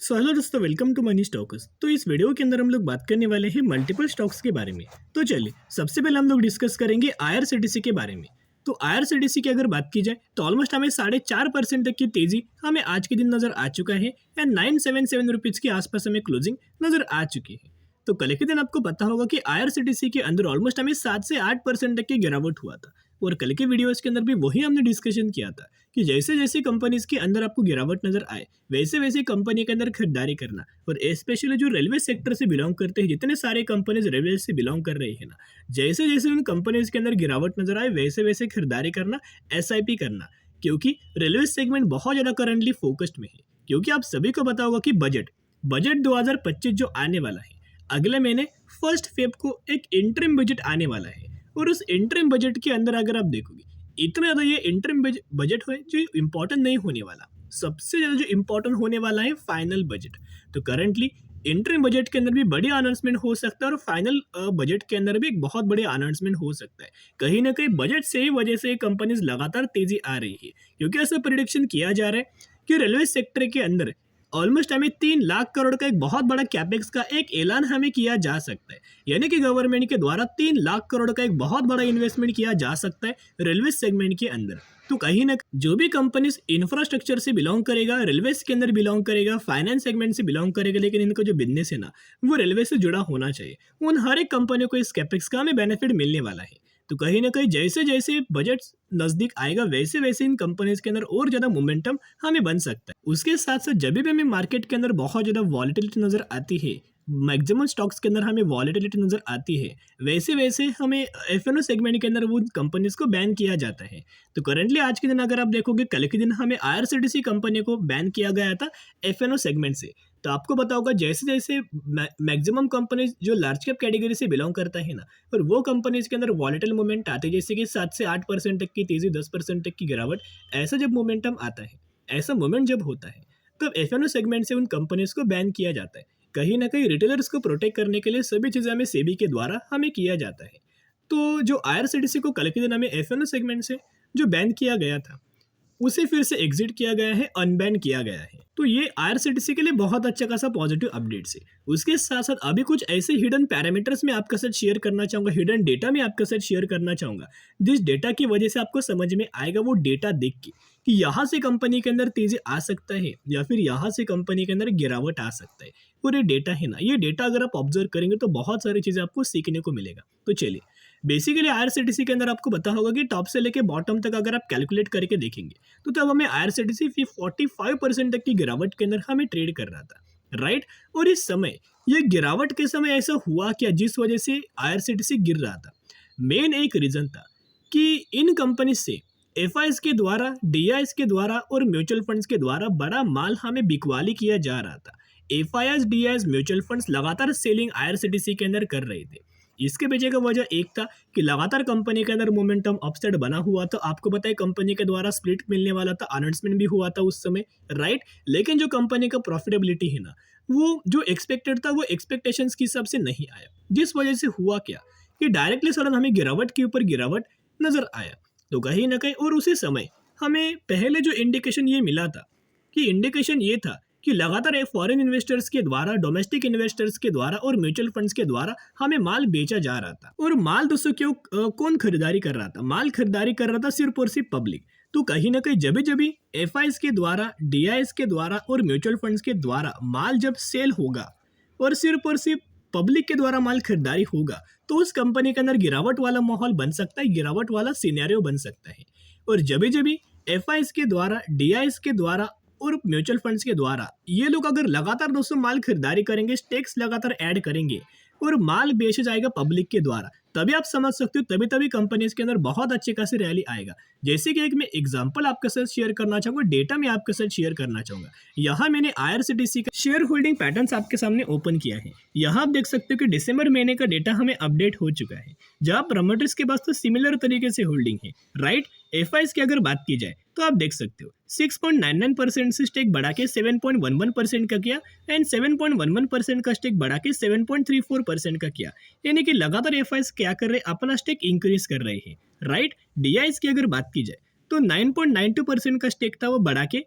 So hello दोस्तों, welcome to money stocks. तो इस वीडियो के अंदर हम लोग बात करने वाले हैं मल्टीपल स्टॉक्स के बारे में। तो चलिए सबसे पहले हम लोग डिस्कस करेंगे आईआरसीटीसी के बारे में। तो आईआरसीटीसी की अगर बात की जाए तो ऑलमोस्ट हमें 4.5% तक की तेजी हमें आज के दिन नजर आ चुका है एंड 977 रुपीज के आसपास हमें क्लोजिंग नजर आ चुकी है। तो कल के दिन आपको पता होगा कि आईआरसीटीसी के अंदर ऑलमोस्ट हमें 7 से 8% तक की गिरावट हुआ था। और कल के वीडियोस के अंदर भी वही हमने डिस्कशन किया था कि जैसे जैसे कंपनीज के अंदर आपको गिरावट नजर आए वैसे वैसे कंपनी के अंदर खरीदारी करना। और स्पेशली जो रेलवे सेक्टर से बिलोंग करते हैं, जितने सारे कंपनीज रेलवे से बिलोंग कर रही है ना, जैसे जैसे उन कंपनीज के अंदर गिरावट नजर आए वैसे वैसे खरीदारी करना, एसआईपी करना। क्योंकि रेलवे सेगमेंट बहुत ज़्यादा करंटली फोकस्ड में है। क्योंकि आप सभी को पता होगा कि बजट बजट 2025 जो आने वाला है, अगले महीने 1 फेब को एक इंटरिम बजट आने वाला है। और उस इंटरिम बजट के अंदर अगर आप देखोगे, इतना ज़्यादा ये इंटरिम बजट है जो इम्पोर्टेंट नहीं होने वाला। सबसे ज़्यादा जो इम्पोर्टेंट होने वाला है फाइनल बजट। तो करंटली इंटरिम बजट के अंदर भी बड़ी अनाउंसमेंट हो सकता है और फाइनल बजट के अंदर भी एक बहुत बड़े अनाउंसमेंट हो सकता है। कहीं ना कहीं बजट से ही वजह से कंपनीज लगातार तेजी आ रही है। क्योंकि ऐसा प्रिडिक्शन किया जा रहा है कि रेलवे सेक्टर के अंदर ऑलमोस्ट हमें 3 लाख करोड़ का एक बहुत बड़ा कैपेक्स का एक ऐलान हमें किया जा सकता है। यानी कि गवर्नमेंट के द्वारा 3 लाख करोड़ का एक बहुत बड़ा इन्वेस्टमेंट किया जा सकता है रेलवे सेगमेंट के अंदर। तो कहीं ना जो भी कंपनीज इंफ्रास्ट्रक्चर से बिलोंग करेगा, रेलवे के अंदर बिलोंग करेगा, फाइनेंस सेगमेंट से बिलोंग करेगा, लेकिन इनका जो बिजनेस है ना वो रेलवे से जुड़ा होना चाहिए, उन हर एक कंपनियों को इस कैपेक्स का हमें बेनिफिट मिलने वाला है। तो कहीं ना कहीं जैसे जैसे बजट नजदीक आएगा वैसे वैसे इन कंपनीज के अंदर और ज्यादा मोमेंटम हमें बन सकता है। उसके साथ साथ जब भी हमें मार्केट के अंदर बहुत ज्यादा वॉलेटिलिटी नजर आती है, मैक्सिमम स्टॉक्स के अंदर हमें वॉलेटिलिटी नजर आती है, वैसे वैसे हमें एफएनओ सेगमेंट के अंदर वो कंपनीज को बैन किया जाता है। तो करंटली आज के दिन अगर आप देखोगे, कल के दिन हमें आईआरसीटीसी कंपनी को बैन किया गया था एफएनओ सेगमेंट से। तो आपको पता होगा जैसे जैसे मैक्सिमम कंपनीज जो लार्ज कैप कैटेगरी से बिलोंग करता है ना, और वो कंपनीज के अंदर वॉलेटाइल मूवमेंट आते हैं, जैसे कि 7 से 8% तक की तेजी, 10% तक की गिरावट, ऐसा जब मोमेंटम आता है, ऐसा मोमेंट जब होता है, तब एफएनओ सेगमेंट से उन कंपनीज को बैन किया जाता है। कहीं ना कहीं रिटेलर्स को प्रोटेक्ट करने के लिए सभी चीज़ें हमें सेबी के द्वारा हमें किया जाता है। तो जो आईआरसीटीसी को कल के दिन हमें एफएनओ सेगमेंट से जो बैन किया गया था, उसे फिर से एग्जिट किया गया है, अनबैन किया गया है। तो ये आईआरसीटीसी के लिए बहुत अच्छा खासा पॉजिटिव अपडेट्स है। उसके साथ साथ अभी कुछ ऐसे हिडन पैरामीटर्स मैं आपके साथ शेयर करना चाहूँगा, हिडन डेटा मैं आपके साथ शेयर करना चाहूँगा, जिस डेटा की वजह से आपको समझ में आएगा वो डेटा देख के कि यहाँ से कंपनी के अंदर तेजी आ सकता है या फिर यहाँ से कंपनी के अंदर गिरावट आ सकता है। और ये डेटा है ना, ये डेटा अगर आप ऑब्जर्व करेंगे तो बहुत सारी चीज़ें आपको सीखने को मिलेगा। तो चलिए, बेसिकली आईआरसीटीसी के अंदर आपको पता होगा कि टॉप से लेके बॉटम तक अगर आप कैलकुलेट करके देखेंगे तो तब हमें आईआरसीटीसी 45% तक की गिरावट के अंदर हमें ट्रेड कर रहा था, राइट। और इस समय ये गिरावट के समय ऐसा हुआ क्या जिस वजह से आईआरसीटीसी गिर रहा था? मेन एक रीजन था कि इन कंपनी से एफआईएस के द्वारा, डीआईएस के द्वारा और म्यूचुअल फंड्स के द्वारा बड़ा माल हमें बिकवाली किया जा रहा था। एफआईएस, डीआईएस, म्यूचुअल फंड्स लगातार सेलिंग आईआरसीटीसी के अंदर कर रहे थे। इसके पीछे का वजह एक था कि लगातार कंपनी के अंदर मोमेंटम अपसाइड बना हुआ था। आपको पता है कंपनी के द्वारा स्प्लिट मिलने वाला था, अनाउंसमेंट भी हुआ था उस समय, राइट। लेकिन जो कंपनी का प्रॉफिटेबिलिटी है ना, वो जो एक्सपेक्टेड था वो एक्सपेक्टेशंस के हिसाब से नहीं आया। जिस वजह से हुआ क्या कि डायरेक्टली सडन हमें गिरावट के ऊपर गिरावट नजर आया। तो कहीं ना कहीं और उसी समय हमें पहले जो इंडिकेशन ये मिला था कि इंडिकेशन ये था कि लगातार फॉरेन इन्वेस्टर्स के द्वारा, डोमेस्टिक इन्वेस्टर्स के द्वारा और म्यूचुअल फंड्स के द्वारा हमें माल बेचा जा रहा था। और माल दोस्तों क्यों कौन खरीदारी कर रहा था? माल खरीदारी कर रहा था सिर्फ और सिर्फ पब्लिक। तो कहीं ना कहीं जब भी एफआईएस के द्वारा, डीआईएस के द्वारा और म्यूचुअल फंड्स के द्वारा माल जब सेल होगा और सिर्फ पब्लिक के द्वारा माल खरीदारी होगा, तो उस कंपनी के अंदर गिरावट वाला माहौल बन सकता है, गिरावट वाला सिनेरियो बन सकता है। और जब भी एफआईएस के द्वारा, डीआईएस के द्वारा और म्यूचुअल फंड्स के द्वारा ये लोग अगर लगातार दोस्तों माल खरीदारी करेंगे, स्टेक्स लगातार ऐड करेंगे और माल बेचा जाएगा पब्लिक के द्वारा, तभी आप समझ सकते हो, तभी तभी कंपनीज के अंदर बहुत अच्छे खासी रैली आएगा। जैसे कि एक मैं एग्जांपल आपके साथ शेयर करना चाहूंगा, डेटा मैं आपके साथ शेयर करना चाहूंगा। यहाँ मैंने आईआरसीटीसी का शेयर होल्डिंग पैटर्न्स आपके सामने ओपन किया है। यहाँ आप देख सकते हो कि दिसंबर महीने का डेटा हमें अपडेट हो चुका है, जहाँ प्रमोटर्स के पास तो सिमिलर तरीके से होल्डिंग है, राइट। एफआईएस की अगर बात की जाए तो आप देख सकते हो 6.99% से स्टेक बढ़ा के 7.11% का किया एंड 7.11% का स्टेक बढ़ा के 7.34% का किया। यानी कि लगातार एफआईएस क्या कर रहे हैं, अपना स्टेक इंक्रीज कर रहे हैं, राइट। डीआईएस की अगर बात की जाए तो 9.92% का स्टेक था, वो बढ़ा के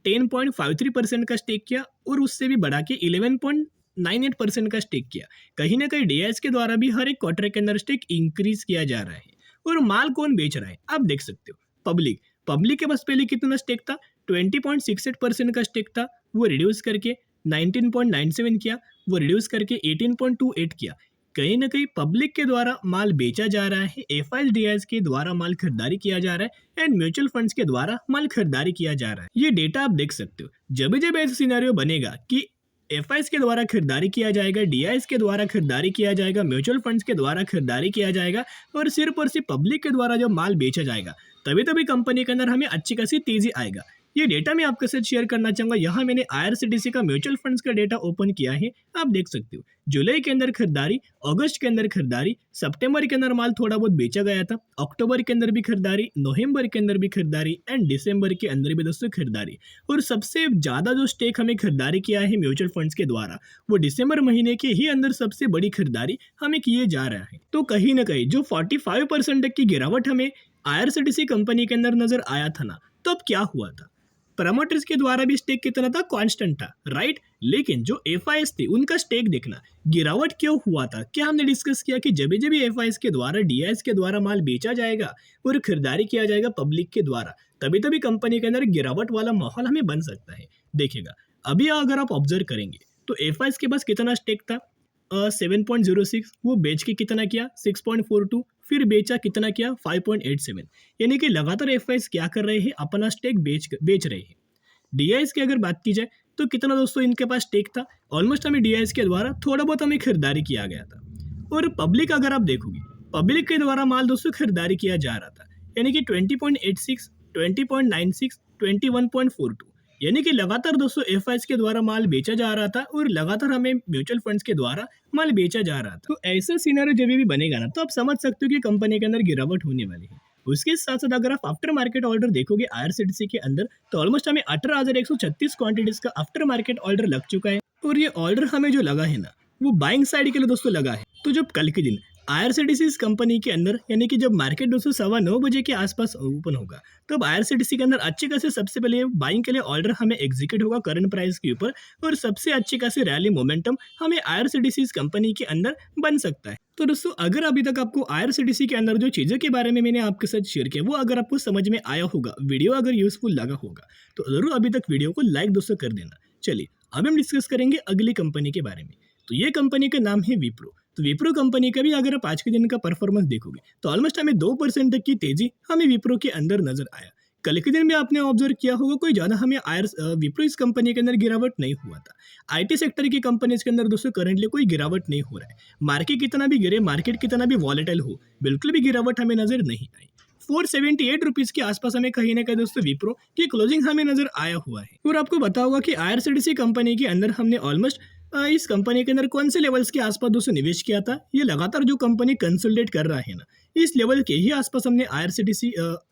10.53% का स्टेक किया और उससे भी बढ़ा के 11.98% का स्टेक किया। कहीं ना कहीं डीआईएस के द्वारा भी हर एक क्वार्टर के अंदर स्टेक इंक्रीज किया जा रहा है। और माल कौन बेच रहा है आप देख सकते हो, पब्लिक के पास पहले कितना स्टेक था, 20.68% का स्टेक था, वो रिड्यूस करके 19.97 किया, वो रिड्यूस करके 18.28 किया। कहीं ना कहीं पब्लिक के द्वारा माल बेचा जा रहा है, एफआईडीआईएस के द्वारा माल खरीदारी किया जा रहा है एंड म्यूचुअल फंड्स के द्वारा माल खरीदारी किया जा रहा है। ये डेटा आप देख सकते हो। जब जब ऐसा सिनेरियो बनेगा कि एफआईएस के द्वारा खरीदारी किया जाएगा, डीआईएस के द्वारा खरीदारी किया जाएगा, म्यूचुअल फंड्स के द्वारा खरीदारी किया जाएगा और सिर्फ और सिर्फ पब्लिक के द्वारा जब माल बेचा जाएगा, तभी तभी कंपनी के अंदर हमें अच्छी खासी तेजी आएगा। ये डेटा मैं आपके साथ शेयर करना चाहूंगा। यहाँ मैंने आईआरसीटीसी का म्यूचुअल फंड्स का डेटा ओपन किया है, आप देख सकते हो। जुलाई के अंदर खरीदारी, अगस्त के अंदर खरीदारी, सितंबर के अंदर माल थोड़ा बहुत बेचा गया था, अक्टूबर के अंदर भी खरीदारी, नवंबर के अंदर भी खरीदारी एंड दिसंबर के अंदर भी दोस्तों खरीदारी। और सबसे ज़्यादा जो स्टेक हमें खरीदारी किया है म्यूचुअल फंड्स के द्वारा, वो दिसंबर महीने के ही अंदर सबसे बड़ी खरीदारी हमें किए जा रहा है। तो कहीं ना कहीं जो 45% तक की गिरावट हमें आईआरसीटीसी कंपनी के अंदर नजर आया था ना, तो अब क्या हुआ था, प्रमोटर्स के द्वारा भी स्टेक कितना था, कांस्टेंट था, राइट। लेकिन जो एफआईएस थे उनका स्टेक देखना, गिरावट क्यों हुआ था। क्या हमने डिस्कस किया कि जब भी एफआईएस के द्वारा, डीआईएस के द्वारा माल बेचा जाएगा और खरीदारी किया जाएगा पब्लिक के द्वारा, तभी तभी कंपनी के अंदर गिरावट वाला माहौल हमें बन सकता है। देखिएगा अभी अगर आप ऑब्जर्व करेंगे तो एफआईएस के पास कितना स्टेक था, 7.06, वो बेच के कितना किया 6.42, फिर बेचा कितना किया 5.87। यानी कि लगातार एफआईएस क्या कर रहे हैं, अपना स्टेक बेच रहे हैं। डीआईएस की अगर बात की जाए तो कितना दोस्तों इनके पास स्टेक था, ऑलमोस्ट हमें डीआईएस के द्वारा थोड़ा बहुत हमें खरीदारी किया गया था। और पब्लिक अगर आप देखोगे, पब्लिक के द्वारा माल दोस्तों खरीदारी किया जा रहा था, यानी कि 20.86, 20.96, 21.42, यानी कि लगातार दोस्तों एफआईएस के द्वारा माल बेचा जा रहा था और लगातार हमें म्यूचुअल फंड्स के द्वारा माल बेचा जा रहा था। तो ऐसा सिनेरियो जब भी बनेगा ना, तो आप समझ सकते हो कि कंपनी के अंदर गिरावट होने वाली है। उसके साथ साथ अगर आप आफ्टर मार्केट ऑर्डर देखोगे आईआरसीटीसी के अंदर, तो ऑलमोस्ट हमें 18,136 क्वांटिटीज का आफ्टर मार्केट ऑर्डर लग चुका है। और ये ऑर्डर हमें जो लगा है ना, वो बाइंग साइड के लिए दोस्तों लगा है। तो जब कल के दिन आईआरसीटीसी इस कंपनी के अंदर, यानी कि जब मार्केट दोस्तों 9:15 बजे के आसपास ओपन होगा, तब आईआरसीटीसी के अंदर अच्छे खासे सबसे पहले बाइंग के लिए ऑर्डर हमें एग्जीक्यूट होगा करंट प्राइस के ऊपर, और सबसे अच्छी खासी रैली मोमेंटम हमें आईआरसीटीसी इस कंपनी के अंदर बन सकता है। तो दोस्तों अगर अभी तक आपको आईआरसीटीसी के अंदर जो चीज़ों के बारे में मैंने आपके साथ शेयर किया, वो अगर आपको समझ में आया होगा, वीडियो अगर यूजफुल लगा होगा, तो जरूर अभी तक वीडियो को लाइक दोस्तों कर देना। चलिए अब हम डिस्कस करेंगे अगली कंपनी के बारे में। तो ये कंपनी का नाम है विप्रो। तो विप्रो कंपनी का भी अगर आप आज के दिन का परफॉर्मेंस देखोगे, तो ऑलमोस्ट हमें 2% तक की तेजी हमें विप्रो के अंदर नजर आया। कल के दिन में आपने ऑब्जर्व किया होगा, कोई ज़्यादा हमें विप्रो इस कंपनी के अंदर गिरावट नहीं हुआ था। आईटी सेक्टर की कंपनीज के अंदर दोस्तों करंटली कोई गिरावट नहीं हो रहा है। मार्केट कितना भी गिरे, मार्केट कितना भी वॉलेटाइल हो, बिल्कुल भी गिरावट हमें नजर नहीं आई। 478 रुपीज़ के आसपास हमें कहीं ना कहीं दोस्तों विप्रो की क्लोजिंग हमें नजर आया हुआ है। और आपको बताऊंगा कि आईआरसीटीसी कंपनी के अंदर हमने ऑलमोस्ट इस कंपनी के अंदर कौन से लेवल्स के आसपास दोस्तों निवेश किया था। ये लगातार जो कंपनी कंसोलिडेट कर रहा है ना, इस लेवल के ही आसपास हमने आईआरसीटीसी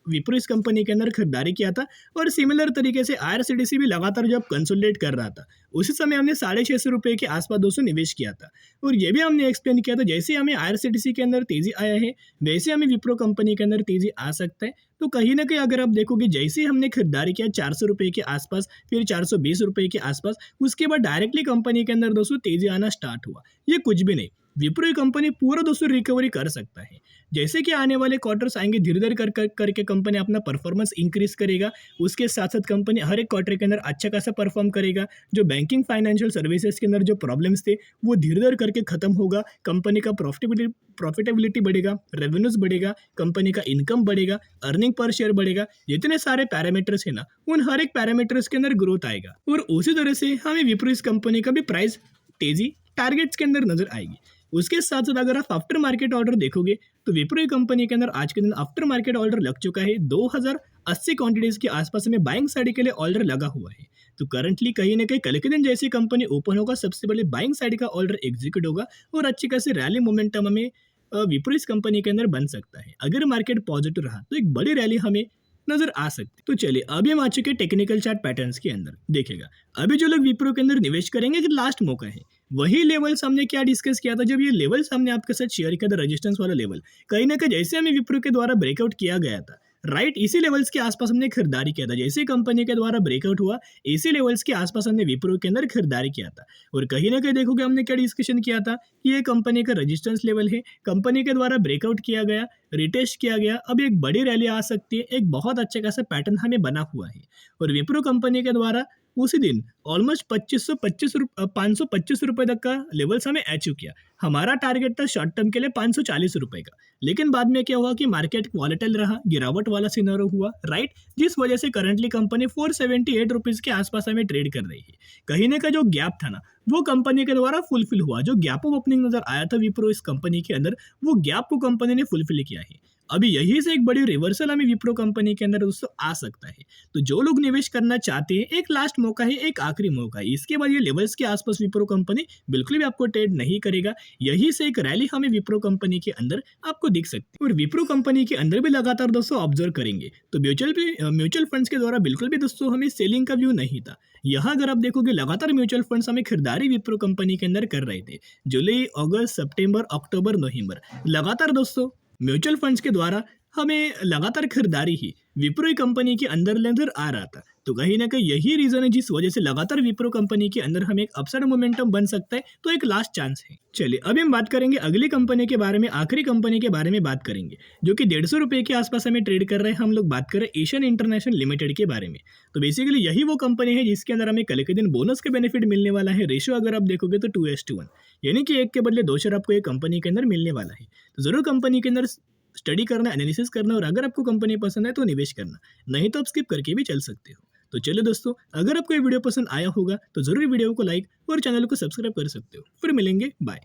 विप्रो इस कंपनी के अंदर खरीदारी किया था। और सिमिलर तरीके से आईआरसीटीसी भी लगातार जब कंसोलिडेट कर रहा था, उसी समय हमने 650 रुपये के आसपास दोस्तों निवेश किया था। और ये भी हमने एक्सप्लेन किया था, जैसे हमें आईआरसीटीसी के अंदर तेजी आया है, वैसे हमें विप्रो कंपनी के अंदर तेजी आ सकता है। तो कहीं ना कहीं अगर आप देखोगे, जैसे हमने खरीदारी किया 400 रुपये के आसपास, फिर 420 रुपये के आसपास, उसके बाद डायरेक्टली कंपनी के अंदर दोस्तों तेजी आना स्टार्ट हुआ। ये कुछ भी नहीं, विप्रो कंपनी पूरा दोस्तों रिकवरी कर सकता है। जैसे कि आने वाले क्वार्टर्स आएंगे, धीरे धीरे करके कंपनी अपना परफॉर्मेंस इंक्रीज करेगा। उसके साथ साथ कंपनी हर एक क्वार्टर के अंदर अच्छा खासा परफॉर्म करेगा। जो बैंकिंग फाइनेंशियल सर्विसेज के अंदर जो प्रॉब्लम्स थे, वो धीरे धीरे करके खत्म होगा। कंपनी का प्रॉफिटेबिलिटी बढ़ेगा, रेवेन्यूज बढ़ेगा, कंपनी का इनकम बढ़ेगा, अर्निंग पर शेयर बढ़ेगा। जितने सारे पैरामीटर्स है ना, उन हर एक पैरामीटर्स के अंदर ग्रोथ आएगा। और उसी तरह से हमें विप्रो इस कंपनी का भी प्राइस तेजी टारगेट्स के अंदर नजर आएगी। उसके साथ साथ अगर आप आफ्टर मार्केट ऑर्डर देखोगे, तो विप्रो कंपनी के अंदर आज के दिन आफ्टर मार्केट ऑर्डर लग चुका है। 2080 क्वांटिटीज के आसपास में बाइंग साइड के लिए ऑर्डर लगा हुआ है। तो करंटली कहीं ना कहीं कल के दिन जैसे कंपनी ओपन होगा, सबसे पहले बाइंग साइड का ऑर्डर एग्जीक्यूट होगा और अच्छी खासी रैली मोमेंटम हमें विप्रो इस कंपनी के अंदर बन सकता है। अगर मार्केट पॉजिटिव रहा तो एक बड़ी रैली हमें नजर आ सकती। तो चलिए अभी हम आ चुके टेक्निकल चार्ट पैटर्न्स के अंदर। देखिएगा अभी जो लोग विप्रो के अंदर निवेश करेंगे, कि लास्ट मौका है, वही लेवल्स हमने क्या डिस्कस किया था। जब ये लेवल्स हमने आपके साथ शेयर किया था, रेजिस्टेंस वाला लेवल, कहीं ना कहीं जैसे हमें विप्रो के द्वारा ब्रेकआउट किया गया था, राइट, इसी लेवल्स के आसपास हमने खरीदारी किया था। जैसे कंपनी के द्वारा ब्रेकआउट हुआ, इसी लेवल्स के आसपास हमने विप्रो के अंदर खरीदारी किया था। और कहीं ना कहीं देखोगे हमने क्या डिस्कशन किया था कि ये कंपनी का रेजिस्टेंस लेवल है, कंपनी के द्वारा ब्रेकआउट किया गया, रिटेस्ट किया गया, अब एक बड़ी रैली आ सकती है, एक बहुत अच्छे खासा पैटर्न हमें बना हुआ है। और विप्रो कंपनी के द्वारा उसी दिन ऑलमोस्ट 525 रुपये तक का लेवल्स हमें अचीव किया। हमारा टारगेट था शॉर्ट टर्म के लिए 540 रुपये का, लेकिन बाद में क्या हुआ कि मार्केट वॉलेटाइल रहा, गिरावट वाला सिनेरियो हुआ, राइट, जिस वजह से करंटली कंपनी 478 रुपीज़ के आसपास हमें ट्रेड कर रही है। कहीं ना कहीं जो गैप था ना, वो कंपनी के द्वारा फुलफिल हुआ। जो गैप ऑफ ओपनिंग नजर आया था विप्रो इस कंपनी के अंदर, वो गैप को कंपनी ने फुलफिल किया है। अभी यही से एक बड़ी रिवर्सल हमें विप्रो कंपनी के अंदर दोस्तों आ सकता है। तो जो लोग निवेश करना चाहते हैं, एक लास्ट मौका है, एक आखिरी मौका है। इसके बाद ये लेवल्स के आसपास विप्रो कंपनी बिल्कुल भी आपको ट्रेड नहीं करेगा। यही से एक रैली हमें विप्रो कंपनी के अंदर आपको दिख सकती है। और विप्रो कंपनी के अंदर भी लगातार दोस्तों ऑब्जर्व करेंगे तो म्यूचुअल फंड्स के द्वारा बिल्कुल भी दोस्तों हमें सेलिंग का व्यू नहीं था। यहाँ अगर आप देखोगे लगातार म्यूचुअल फंड्स हमें खरीदारी विप्रो कंपनी के अंदर कर रहे थे। जुलाई, अगस्त, सितंबर, अक्टूबर, नवंबर, लगातार दोस्तों म्यूचुअल फंड्स के द्वारा हमें लगातार खरीदारी ही विप्रो कंपनी के अंदर नजर आ रहा था। तो कहीं ना कहीं यही रीजन है जिस वजह से लगातार विप्रो कंपनी के अंदर हमें एक अपसाइड मोमेंटम बन सकता है। तो एक लास्ट चांस है। चलिए अभी हम बात करेंगे अगली कंपनी के बारे में, आखिरी कंपनी के बारे में बात करेंगे जो कि 150 रुपये के आसपास हमें ट्रेड कर रहे हैं। हम लोग बात कर रहे हैं एशियन इंटरनेशनल लिमिटेड के बारे में। तो बेसिकली यही वो कंपनी है जिसके अंदर हमें कल के दिन बोनस के बेनिफिट मिलने वाला है। रेशियो अगर आप देखोगे तो 2:1, यानी कि एक के बदले 2 शेयर आपको एक कंपनी के अंदर मिलने वाला है। तो जरूर कंपनी के अंदर स्टडी करना, एनालिसिस करना, और अगर आपको कंपनी पसंद है तो निवेश करना, नहीं तो आप स्किप करके भी चल सकते हो। तो चलो दोस्तों, अगर आपको ये वीडियो पसंद आया होगा तो जरूर वीडियो को लाइक और चैनल को सब्सक्राइब कर सकते हो। फिर मिलेंगे, बाय।